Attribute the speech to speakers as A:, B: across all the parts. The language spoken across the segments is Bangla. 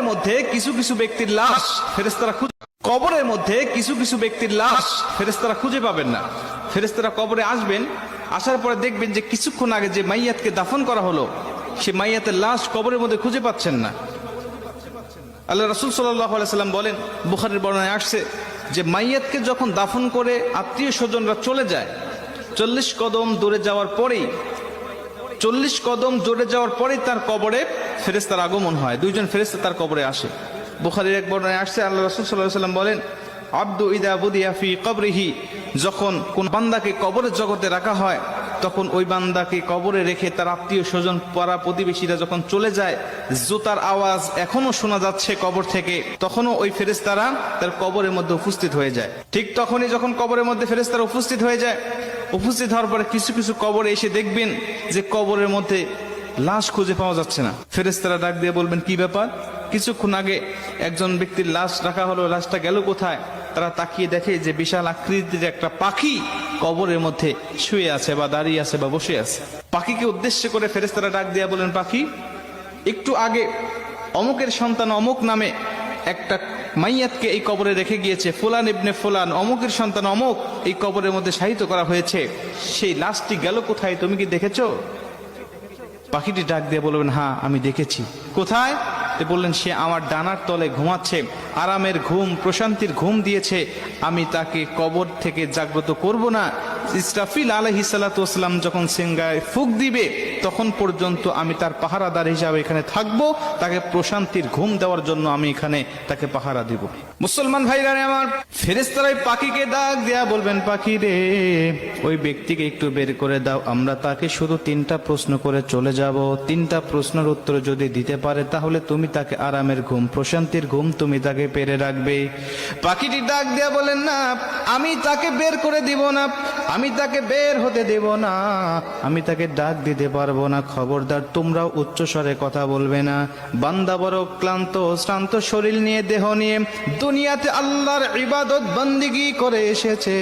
A: কবরের মধ্যে কিছু কিছু ব্যক্তির লাশ ফেরেশতারা খুঁজে পাবেন না। ফেরেশতারা কবরে আসবেন, আসার পরে দেখবেন যে কিছুক্ষণ আগে যে মাইয়াতকে দাফন করা হলো সে মাইয়াতের লাশ কবরের মধ্যে খুঁজে পাচ্ছেন না। আল্লাহ রাসূল সাল্লাল্লাহু আলাইহি সাল্লাম বলেন, বুখারীর বর্ণনায় আসছে যে মাইয়াতকে যখন দাফন করে আত্মীয় স্বজনরা চলে যায়, 40 কদম দূরে যাওয়ার পরেই তার কবরে ফেরেশতার আগমন হয়। দুইজন ফেরেশতা তার কবরে আসে। বুখারীর এক বর্ণনায় আসছে, আল্লাহ রাসূল সাল্লাল্লাহু আলাইহি সাল্লাম বলেন, আব্দু ইদা বুদিয়া ফি কবরিহি, যখন কোন বান্দাকে কবরের জগতে রাখা হয় তখন ওই বান্দাকে কবরে রেখে তার আত্মীয় স্বজন পাড়া প্রতিবেশীরা যখন চলে যায়, জুতার আওয়াজ এখনো শোনা যাচ্ছে কবর থেকে, তখনও ওই ফেরেশতারা তার কবরের মধ্যে উপস্থিত হয়ে যায়। ঠিক তখনই যখন কবরের মধ্যে ফেরেশতারা উপস্থিত হওয়ার পরে কিছু কিছু কবরে এসে দেখবেন যে কবরের মধ্যে লাশ খুঁজে পাওয়া যাচ্ছে না। ফেরেশতারা ডাক দিয়ে বলবেন, কি ব্যাপার? কিছুক্ষণ আগে একজন ব্যক্তির লাশ রাখা হলো, লাশটা গেল কোথায়? তারা তাকিয়ে দেখে যে বিশাল আকৃতির একটা পাখি কবরের মধ্যে শুয়ে আছে বা দাঁড়িয়ে আছে বা বসে আছে। পাখিকে উদ্দেশ্য করে ফেরেশতারা ডাক দিয়া বলেন, পাখি, একটু আগে অমুকের সন্তান অমুক নামে একটা মাইয়াতকে এই কবরে রেখে গিয়েছে, ফুলান ইবনে ফুলান, অমুকের সন্তান অমুক এই কবরের মধ্যে শায়িত করা হয়েছে, সেই লাশটি গেল কোথায়? তুমি কি দেখেছো? পাখিটি ডাক দিয়ে বলবেন, হ্যাঁ আমি দেখেছি। কোথায়? বললেন, সে আমার ডানার তলে ঘুমাচ্ছে, আরামের ঘুম, প্রশান্তির ঘুম দিয়েছে, আমি তাকে কবর থেকে জাগ্রত করব না। ইসরাফিল আলাইহিস সালাতু ওয়াস সালাম যখন সিংহায় ফুঁক দিবে তখন পর্যন্ত আমি তার পাহারাদার হিসাবে এখানে থাকবো, তাকে প্রশান্তির ঘুম দেওয়ার জন্য আমি এখানে তাকে পাহারা দিব। মুসলমান ভাইরা আমার, ফেরেশতারা পাখিকে ডাক দেয়া বলবেন, পাখি রে, ওই ব্যক্তিকে একটু বের করে দাও, আমরা তাকে শুধু 3টা প্রশ্ন করে চলে যাব। 3টা প্রশ্নের উত্তর যদি দিতে পারে তাহলে তুমি তাকে আরামের ঘুম, প্রশান্তির ঘুম তুমি তাকে পেরে রাখবে। পাখিটি ডাক দেয়া বলেন, না, আমি তাকে বের করে দিব না, আমি তাকে বের হতে দেব না, আমি তাকে ডাক দিতে পারবো না। খবরদার, তোমরাও উচ্চস্বরে কথা বলবে না। বান্দা বড় ক্লান্ত শ্রান্ত শরীর নিয়ে, দেহ নিয়ে দুনিয়াতে আল্লাহর ইবাদত বন্দেগী করে এসেছে,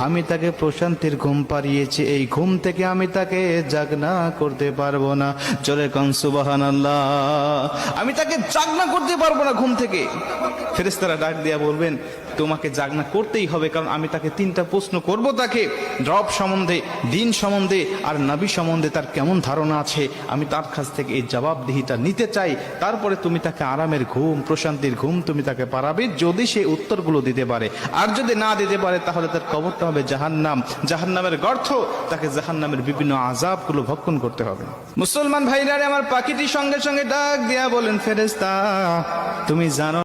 A: আমি তাকে প্রশান্তির ঘুম পাড়িয়েছি, এই ঘুম থেকে আমি তাকে জাগনা করতে পারবো না। জোরে কোন সুবহানাল্লাহ। আমি তাকে জাগনা করতে পারবো না ঘুম থেকে। ফেরেশতারা ডাক দিয়া বলবেন, তোমাকে জাগনা করতেই হবে, কারণ আমি তাকে 3টা প্রশ্ন করব, তাকে রব সম্বন্ধে, দিন সম্বন্ধে আর নবী সম্বন্ধে তার কেমন ধারণা আছে, আমি তার কাছ থেকে এই জবাবদিহিটা নিতে চাই। তারপরে তুমি তাকে আরামের ঘুম, প্রশান্তির ঘুম তুমি তাকে পারাবে, যদি সে উত্তরগুলো দিতে পারে। আর যদি না দিতে পারে তাহলে তার কবরটা হবে জাহান্নাম, জাহান্নামের গর্ত, তাকে জাহান্নামের বিভিন্ন আযাবগুলো ভক্ষণ করতে হবে। মুসলমান ভাইরা আমার, পাখিটি সঙ্গে সঙ্গে ডাক দিয়া বলেন, ফেরেশতা, তুমি জানো